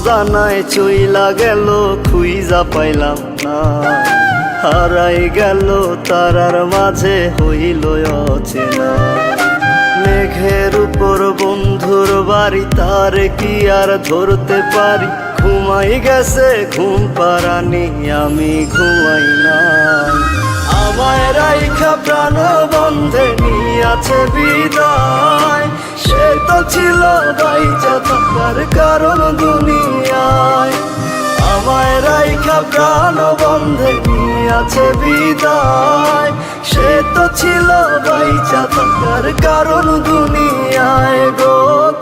অজানায় চইলা গেল খুইজা পাইলাম না, হারাই গেল তারার মাঝে হইল অচেনা। মেঘের উপর বন্ধুর বাড়ি, তার কি আর ধরতে পারি? ঘুমাই গেছে ঘুম পারানি, আমি ঘুমাই না। আমায় রাইখা প্রাণ বন্ধে নিয়াছে বিদায়, সে তো ছিল বাইচা থাকার কারণ দুনিয়ায়। আমায় রাইখা প্রাণ বন্ধে নিয়াছে বিদায়, সে তো ছিল বাইচা থাকার কারণ দুনিয়ায় গো,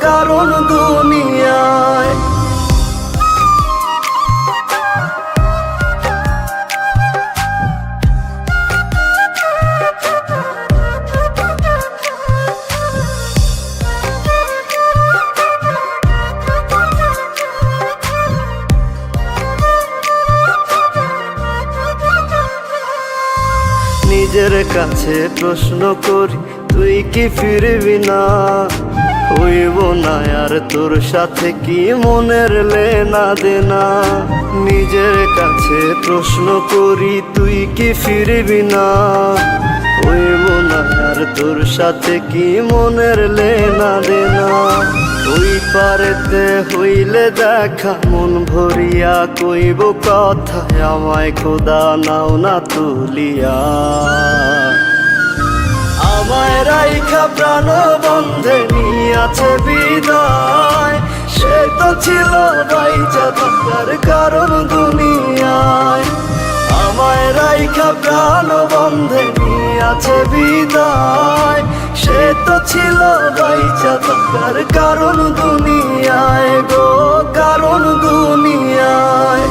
কারণ দুনিয়ায়। নিজের কাছে প্রশ্ন করি, তুই কি ফিরবি না? হইব না আর তোর সাথে কি মনের লেনা দেনা? নিজের কাছে প্রশ্ন করি, তুই কি ফিরবি না? হইব না আর তোর সাথে কি মনের লেনা দেনা? ওই পারেতে হইলে দেখা মন ভরিয়া কইব কথা, আমায় খোদা নাও না তুলিয়া। আমায় রাইখা প্রাণ বন্ধে নিয়াছে বিদায়, সে তো ছিল বাইচা থাকার কারণ দুনিয়ায়। আমায় রাইখা প্রাণ বন্ধে নিয়াছে বিদায়, সে তো ছিল বাইচা থাকার কারণ দুনিয়ায় গো, কারণ দুনিয়ায়।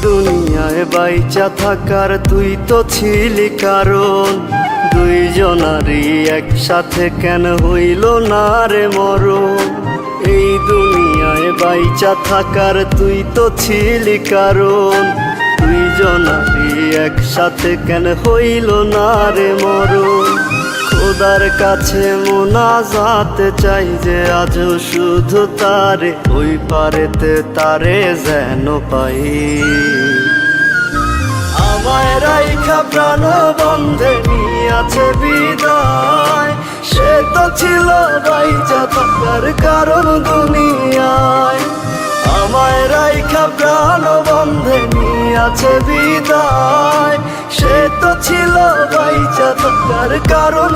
দুনিয়ায় বাইচা থাকার তুই তো ছিলি কারণ, দুইজনারই একসাথে কেন হইল না রে মরণ? এই দুনিয়ায় বাইচা থাকার তুই তো ছিলি কারণ, দুইজনারই একসাথে কেন হইল না রে মরণ? খোদার কাছে মোনাজাত চাই যে আজও শুধু তারে, ওই পারেতে তারে যেন পাই। আমায় রাইখা প্রাণ বন্ধে নিয়াছে বিদায়, সে তো ছিল বাইচা থাকার কারণ দুনিয়ায়। আমায় রাইখা প্রাণ বন্ধে নিয়াছে বিদায়, সে তো ছিল বাইচা থাকার কারণ।